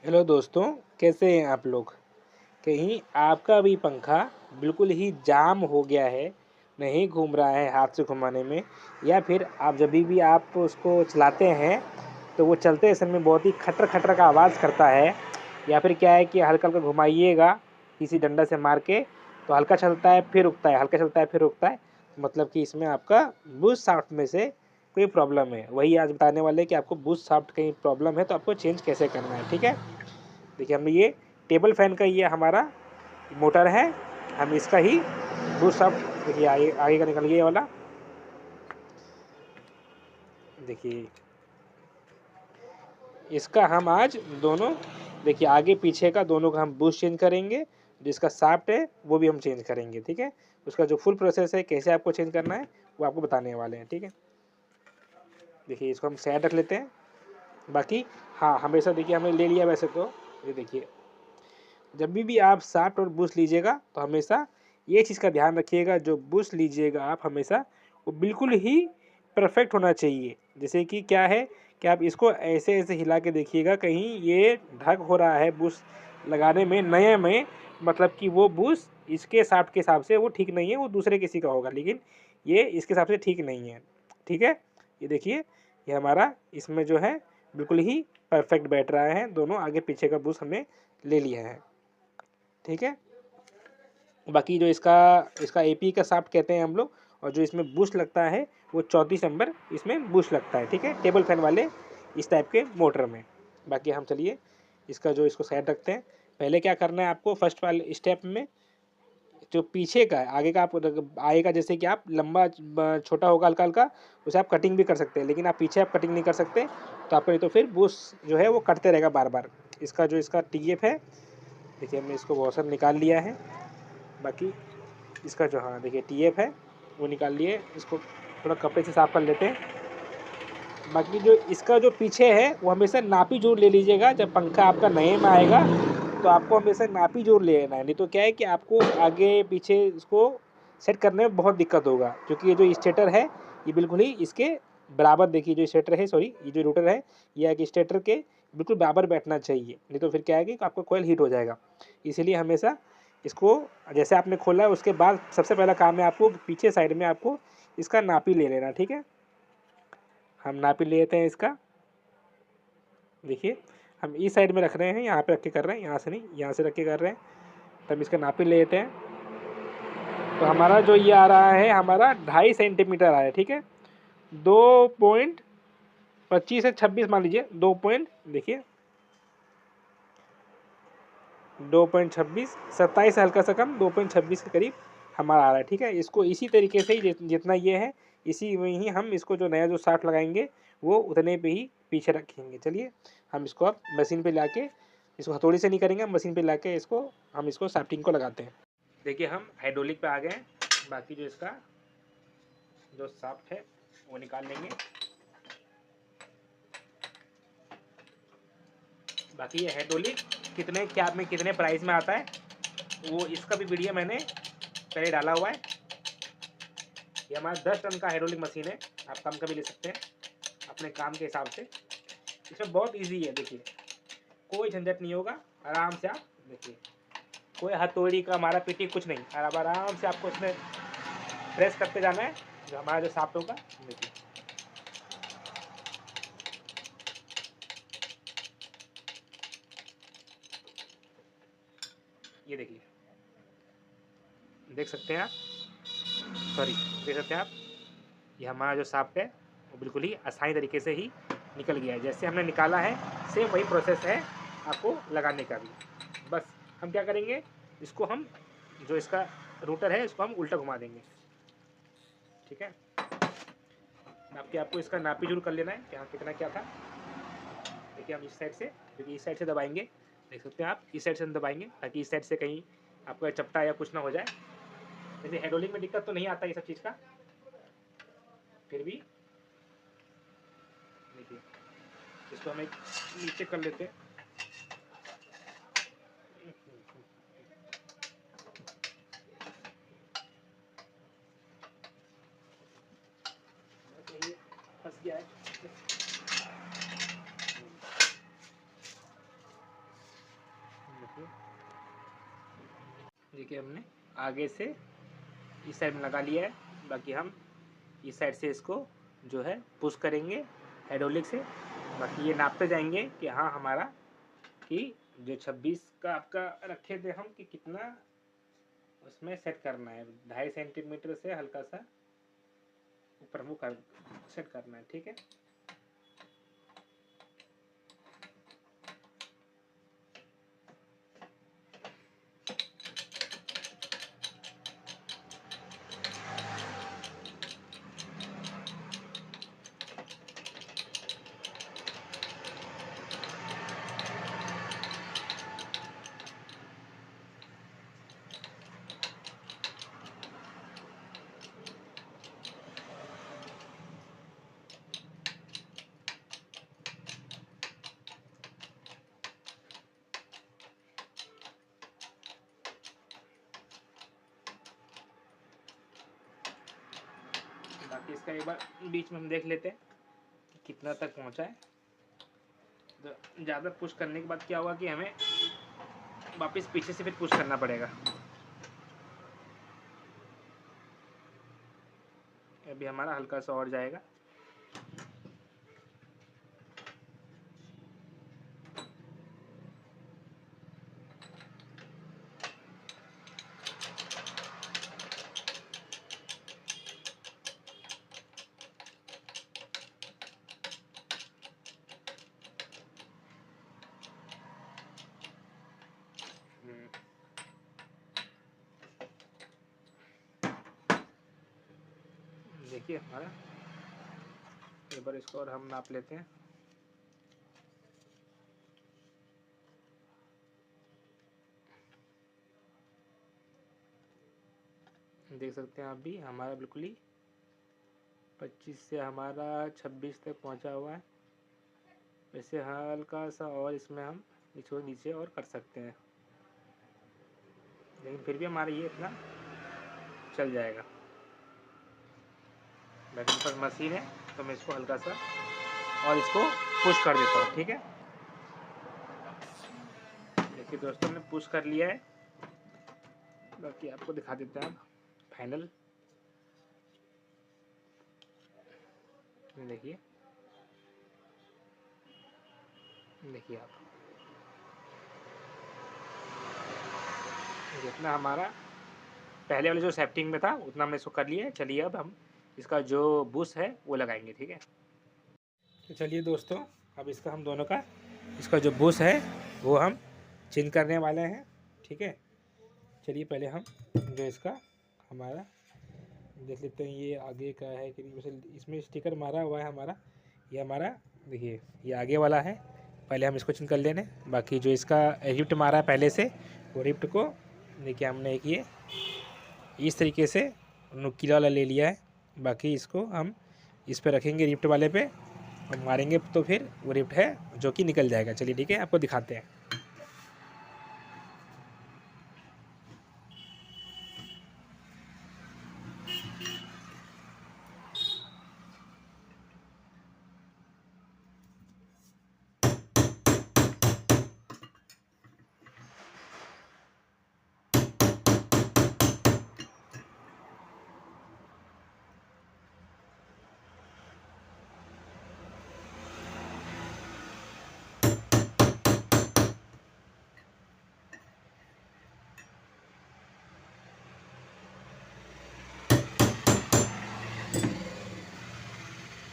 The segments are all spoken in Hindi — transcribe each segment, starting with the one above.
हेलो दोस्तों, कैसे हैं आप लोग। कहीं आपका भी पंखा बिल्कुल ही जाम हो गया है, नहीं घूम रहा है हाथ से घुमाने में, या फिर आप जब भी आप उसको चलाते हैं तो वो चलते समय बहुत ही खटर खटर का आवाज़ करता है, या फिर क्या है कि हल्का हल्का घुमाइएगा किसी डंडा से मार के तो हल्का चलता है फिर रुकता है, हल्का चलता है फिर रुकता है। मतलब कि इसमें आपका बूस्ट शाफ्ट में से कोई प्रॉब्लम है। वही आज बताने वाले कि आपको बूस्ट शाफ्ट कहीं प्रॉब्लम है तो आपको चेंज कैसे करना है। ठीक है, देखिए हमने ये टेबल फैन का ये हमारा मोटर है, हम इसका ही बूस्ट शाफ्ट देखिए आगे आगे का निकल गया ये वाला। देखिए इसका हम आज दोनों देखिए आगे पीछे का दोनों का हम बूस्ट चेंज करेंगे, जिसका शाफ्ट है वो भी हम चेंज करेंगे। ठीक है, उसका जो फुल प्रोसेस है कैसे आपको चेंज करना है वो आपको बताने वाले हैं। ठीक है, देखिए इसको हम साइड रख लेते हैं। बाकी हाँ, हमेशा देखिए हमने ले लिया वैसे तो ये देखिए जब भी आप शाफ्ट और बूस्ट लीजिएगा तो हमेशा ये चीज़ का ध्यान रखिएगा, जो बूस्ट लीजिएगा आप हमेशा वो बिल्कुल ही परफेक्ट होना चाहिए। जैसे कि क्या है कि आप इसको ऐसे ऐसे हिला के देखिएगा, कहीं ये ढक हो रहा है बूस्ट लगाने में नए में, मतलब कि वो बूस्ट इसके शाफ्ट के हिसाब से वो ठीक नहीं है, वो दूसरे किसी का होगा, लेकिन ये इसके हिसाब से ठीक नहीं है। ठीक है, ये देखिए ये हमारा इसमें जो है बिल्कुल ही परफेक्ट बैठ रहा है, दोनों आगे पीछे का बूस्ट हमने ले लिया है। ठीक है, बाकी जो इसका इसका एपी का शाफ्ट कहते हैं हम लोग, और जो इसमें बूस्ट लगता है वो 34 नंबर इसमें बूस्ट लगता है। ठीक है, टेबल फैन वाले इस टाइप के मोटर में। बाकी हम चलिए इसका जो इसको साइड रखते हैं। पहले क्या करना है आपको फर्स्ट वाले स्टेप में, जो पीछे का है आगे का आप आगे का जैसे कि आप लंबा छोटा होगा हल्का हल्का, उसे आप कटिंग भी कर सकते हैं, लेकिन आप पीछे आप कटिंग नहीं कर सकते तो आपको नहीं तो फिर बूस्ट जो है वो कटते रहेगा बार बार। इसका जो इसका टीएफ है देखिए हमने इसको वॉशर निकाल लिया है। बाकी इसका जो हाँ देखिए टीएफ है वो निकाल लिए, इसको थोड़ा कपड़े से साफ कर लेते हैं। बाकी जो इसका जो पीछे है वो हमेशा नापी जोड़ ले लीजिएगा, जब पंखा आपका नए में आएगा तो आपको हमेशा नापी जोड़ ले लेना है, नहीं तो क्या है कि आपको आगे पीछे इसको सेट करने में बहुत दिक्कत होगा, क्योंकि ये जो स्टेटर है ये बिल्कुल ही इसके बराबर, देखिए जो स्टेटर है सॉरी ये जो रोटर है ये है कि स्टेटर के बिल्कुल बराबर बैठना चाहिए, नहीं तो फिर क्या है कि आपका कोयल हीट हो जाएगा। इसीलिए हमेशा इसको जैसे आपने खोला है उसके बाद सबसे पहला काम है आपको पीछे साइड में आपको इसका नापी ले लेना। ठीक है, हम नापी ले लेते हैं इसका। देखिए हम इस साइड में रख रहे हैं, यहाँ पे रख के कर रहे हैं, यहाँ से नहीं यहाँ से रख के कर रहे हैं, तब इसका नापी ले लेते हैं। तो हमारा जो ये आ रहा है हमारा 2.5 सेंटीमीटर आ रहा है। ठीक है, 2.25 से 26 मान लीजिए, 2 पॉइंट देखिए 2.26 27 से हल्का सा कम 2.26 के करीब हमारा आ रहा है। ठीक है, इसको इसी तरीके से ही जितना ये है इसी में ही हम इसको जो नया जो शाफ्ट लगाएंगे वो उतने पे ही पीछे रखेंगे। चलिए हम इसको अब मशीन पे लाके इसको हथौड़ी से नहीं करेंगे, मशीन पे लाके इसको हम इसको शाफ्टिंग को लगाते हैं। देखिए हम हाइड्रोलिक पे आ गए हैं। बाकी जो इसका जो शाफ्ट है वो निकाल लेंगे। बाकी ये हाइड्रोलिक कितने क्या में कितने प्राइस में आता है वो इसका भी वीडियो मैंने पहले डाला हुआ है। ये हमारा 10 टन का हाइड्रोलिक मशीन है, आप कम का भी ले सकते हैं अपने काम के हिसाब से। इसमें बहुत इजी है, देखिए कोई झंझट नहीं होगा, आराम से आप देखिए कोई हथौड़ी का मारा पीटी कुछ नहीं, और आराम से आपको इसमें प्रेस करते जाना है जो हमारा जो शाफ्ट होगा। देखिए ये देखिए देख सकते हैं आप, सॉरी देख सकते हैं आप, ये हमारा जो शाफ्ट है वो बिल्कुल ही आसानी तरीके से ही निकल गया है, जैसे हमने निकाला है सेम वही प्रोसेस है आपको लगाने का भी। बस हम क्या करेंगे, इसको हम जो इसका रूटर है इसको हम उल्टा घुमा देंगे। ठीक है, आपके आपको इसका नापी जरूर कर लेना है कि हाँ कितना क्या था। देखिए हम इस साइड से, क्योंकि इस साइड से दबाएंगे, देख सकते हैं आप इस साइड से दबाएंगे ताकि इस साइड से कहीं आपको चपटा या कुछ ना हो जाए। जैसे हाइड्रोलिक में दिक्कत तो नहीं आता ये सब चीज़ का, फिर भी देखिए इसको हम एक नीचे कर लेते हैं। फंस गया है। देखिए हमने आगे से इस साइड में लगा लिया है, बाकी हम इस साइड से इसको जो है पुश करेंगे हाइड्रोलिक से। बाकी ये नापते जाएंगे कि हाँ हमारा कि जो 26 का आपका रखे थे हम कि कितना उसमें सेट करना है, 2.5 सेंटीमीटर से हल्का सा ऊपर वो कर सेट करना है, ठीक है। बाकी इसका एक बार बीच में हम देख लेते हैं कि कितना तक पहुंचा है। तो ज़्यादा पुश करने के बाद क्या होगा कि हमें वापस पीछे से फिर पुश करना पड़ेगा। अभी हमारा हल्का सा और जाएगा। देखिए हमारा एक बार इसको और हम नाप लेते हैं। देख सकते हैं आप भी हमारा बिल्कुल ही 25 से हमारा 26 तक पहुंचा हुआ है। वैसे हल्का सा और इसमें हम नीचे और कर सकते हैं, लेकिन फिर भी हमारा ये इतना चल जाएगा। मेरे पास मशीन है तो मैं इसको हल्का सा और इसको पुश कर देता हूँ, ठीक है। देखिए दोस्तों हमने पुश कर लिया है। बाकी आपको दिखा देते हैं अब फाइनल। देखिए देखिए आप जितना हमारा पहले वाले जो सेफ्टिंग में था उतना हमने इसको कर लिया है। चलिए अब हम इसका जो बुश है वो लगाएंगे, ठीक है। तो चलिए दोस्तों अब इसका हम दोनों का इसका जो बुश है वो हम चेंज करने वाले हैं, ठीक है। चलिए पहले हम जो इसका हमारा देख लेते हैं ये आगे का है कि इसमें स्टिकर मारा हुआ है हमारा। ये हमारा देखिए ये आगे वाला है, पहले हम इसको चेंज कर लेने। बाकी जो इसका रिप्ट मारा है पहले से वो रिप्ट को देखिए हमने एक ये इस तरीके से नुकीला वाला ले लिया है। बाकी इसको हम इस पे रखेंगे रिप्ट वाले पे और मारेंगे तो फिर वो रिप्ट है जो कि निकल जाएगा। चलिए ठीक है आपको दिखाते हैं।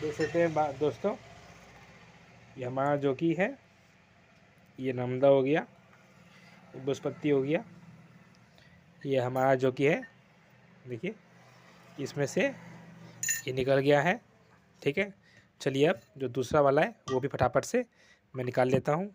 देख सकते हैं दोस्तों ये हमारा जो कि है ये नमदा हो गया, बृहस्पति हो गया। ये हमारा जो कि है देखिए इसमें से ये निकल गया है, ठीक है। चलिए अब जो दूसरा वाला है वो भी फटाफट से मैं निकाल लेता हूँ।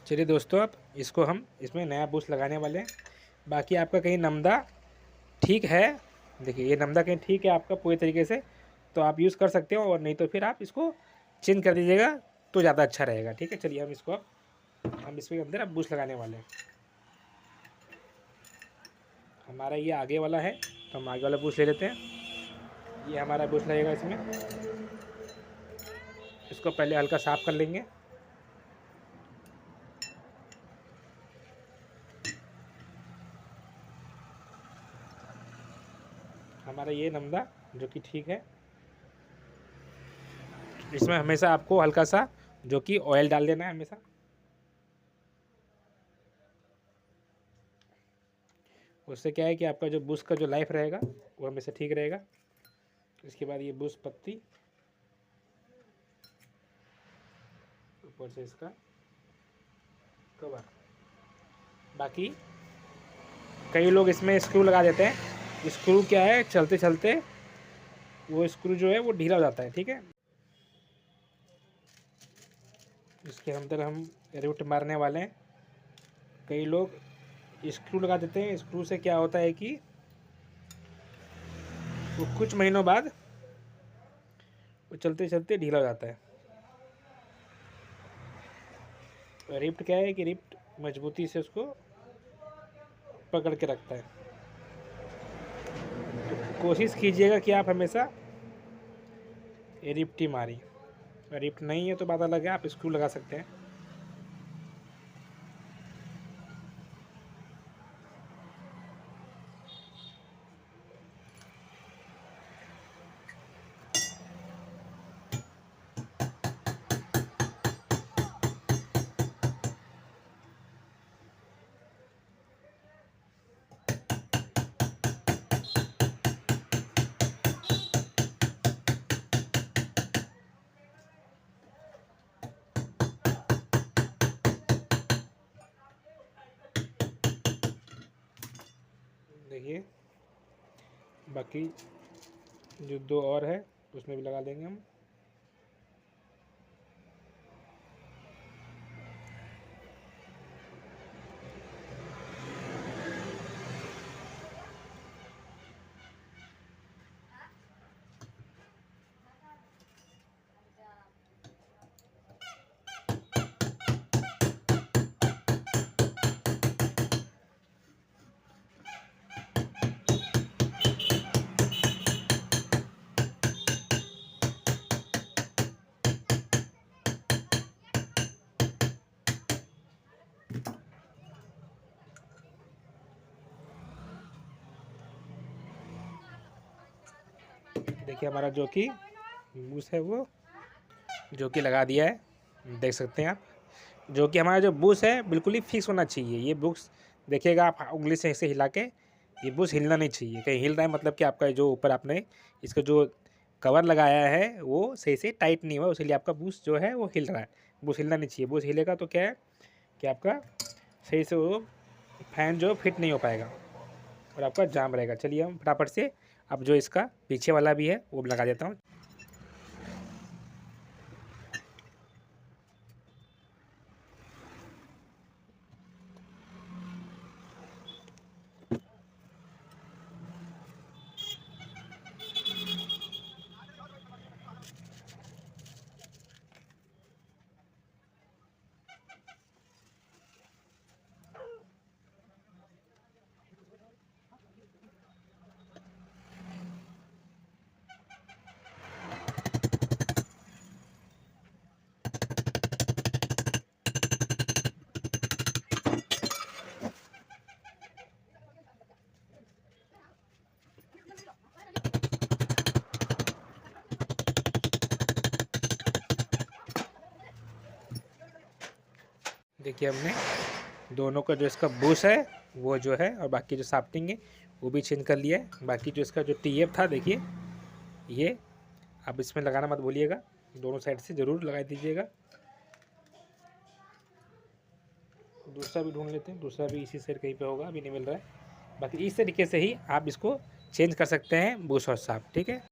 चलिए दोस्तों, अब इसको हम इसमें नया बूस्ट लगाने वाले हैं। बाकी आपका कहीं नमदा ठीक है, देखिए ये नमदा कहीं ठीक है आपका पूरी तरीके से, तो आप यूज़ कर सकते हो, और नहीं तो फिर आप इसको चेंज कर दीजिएगा तो ज़्यादा अच्छा रहेगा। ठीक है, चलिए हम इसको अब हम इसके अंदर अब बूस्ट लगाने वाले हैं। हमारा ये आगे वाला है तो हम आगे वाला बूस्ट ले लेते हैं। ये हमारा बूस्ट लगेगा इसमें। इसको पहले हल्का साफ कर लेंगे। हमारा ये नमदा जो कि ठीक है, इसमें हमेशा आपको हल्का सा जो कि ऑयल डाल देना है हमेशा। उससे क्या है कि आपका जो बूस्ट का जो लाइफ रहेगा वो हमेशा ठीक रहेगा। इसके बाद ये बूस्ट पत्ती ऊपर से इसका कवर। बाकी कई लोग इसमें स्क्रू लगा देते हैं। स्क्रू क्या है, चलते चलते वो स्क्रू जो है वो ढीला हो जाता है। ठीक है, इसके अंदर हम रिवेट मारने वाले हैं। कई लोग स्क्रू लगा देते हैं। स्क्रू से क्या होता है कि वो कुछ महीनों बाद वो चलते चलते ढीला हो जाता है। रिप्ट क्या है कि रिप्ट मजबूती से उसको पकड़ के रखता है। तो कोशिश कीजिएगा कि आप हमेशा रिप्ट ही मारी। रिप्ट नहीं है तो बात अलग है, आप स्क्रू लगा सकते हैं। देखिए, बाकी जो दो और है उसमें भी लगा देंगे हम। देखिए हमारा जो कि बूस्ट है वो जो कि लगा दिया है, देख सकते हैं आप। जो कि हमारा जो बूस्ट है बिल्कुल ही फिक्स होना चाहिए। ये बूस्ट देखिएगा आप उंगली से ऐसे हिला के, ये बूस्ट हिलना नहीं चाहिए। कहीं हिल रहा है मतलब कि आपका जो ऊपर आपने इसका जो कवर लगाया है वो सही से टाइट नहीं हुआ, इसलिए आपका बूस्ट जो है वो हिल रहा है। बूस्ट हिलना नहीं चाहिए। बूस्ट हिलेगा तो क्या है कि आपका सही से वो फैन जो फिट नहीं हो पाएगा और आपका जाम रहेगा। चलिए हम फटाफट से अब जो इसका पीछे वाला भी है वो लगा देता हूँ। देखिए हमने दोनों का जो इसका बूस्ट है वो जो है और बाकी जो साफ्टिंग है वो भी चेंज कर लिया है। बाकी जो इसका जो टीएफ था देखिए ये अब इसमें लगाना मत भूलिएगा, दोनों साइड से ज़रूर लगा दीजिएगा। दूसरा भी ढूंढ लेते हैं, दूसरा भी इसी साइड कहीं पे होगा, अभी नहीं मिल रहा है। बाकी इस तरीके से ही आप इसको चेंज कर सकते हैं बूस्ट और साफ। ठीक है।